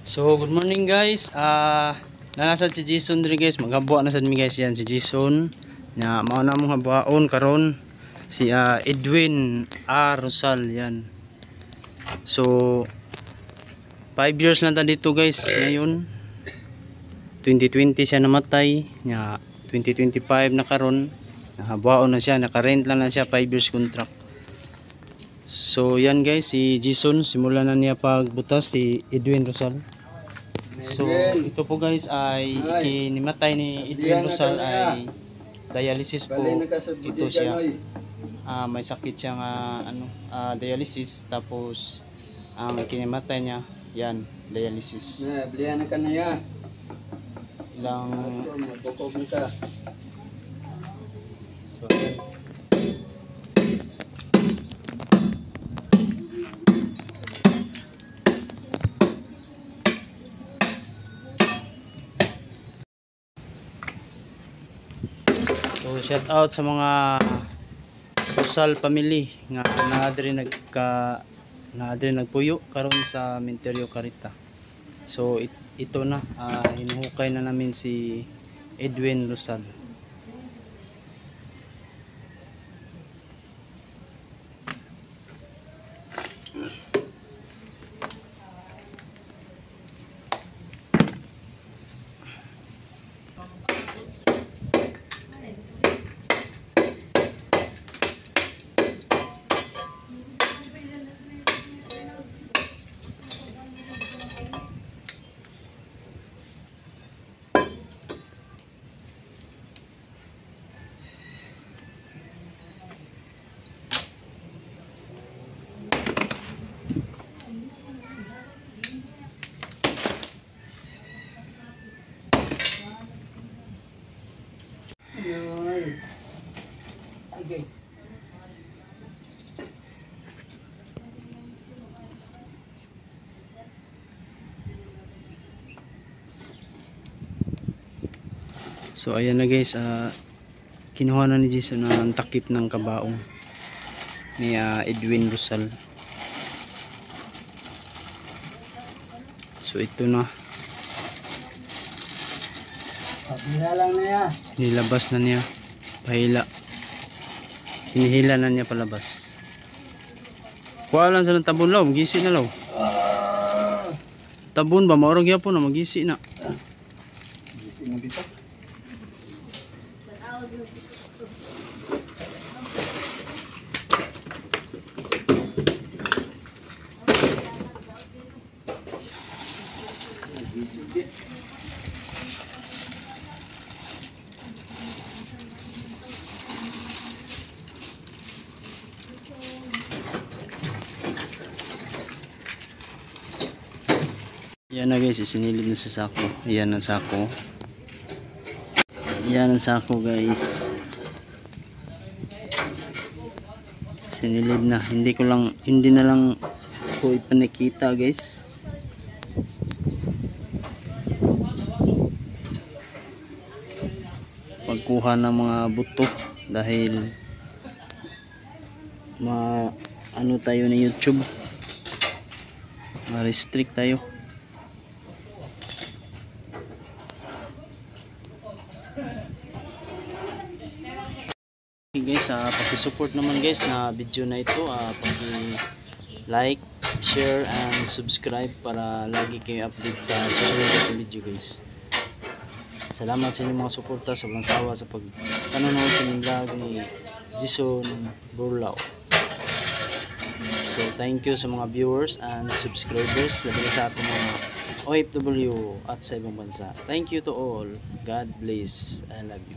So good morning guys. Nanasad si Jason diri guys. Maghabuan na sad mi guys yan si Jason. Nya mao na mong habuaon karon si Edwin R. Rosal yan. So 5 years lang ta dito guys. Ngayon 2020 siya namatay. Nya 2025 na karon. Nahabuaon na siya, naka-rent lang na siya 5 years contract. So yan guys, si Jason simula na niya pagbutas si Edwin Rosal. So ito po guys ay ikinimatay ni Edwin Rosal ay dialysis po. Ito siya. May sakit siyang dialysis, tapos ang ikinimatay niya yan, dialysis. Belian na kanaya. Ilang bukog ka. So, so shout out sa mga Rosal family nga naadri nagpuyo karon sa Minterio Carita. So ito na hinuhukay na namin si Edwin Rosal. Okay. So ayan na guys, kinuha na ni Jason ang takip ng kabaong ni Edwin Rosal. So ito na, Lang na ya. nilabas na niya, pahila, hinihila na niya palabas. Kuha lang sa ng tabon law, magisi na law. Tabon ba, maurag yapon na magisi na. Gisi na dito. Gisi dit. Yan na guys, isinilid na sa sako. Yan ang sako. Yan ang sako guys. Sinilid na. Hindi na lang ko ipanikita guys. Pagkuha ng mga buto dahil ano tayo ng YouTube. Ma-restrict tayo. Okay guys, paki-support naman guys na video na ito, paki-like, share and subscribe para lagi kayo update sa susunod na video guys. Salamat sa inyong mga suporta sa walang sawa sa pagpanonood sa inyong vlog ni Jason Burlao. So thank you sa mga viewers and subscribers, labi sa ating mga OFW at sa ibang bansa. Thank you to all. God bless. I love you.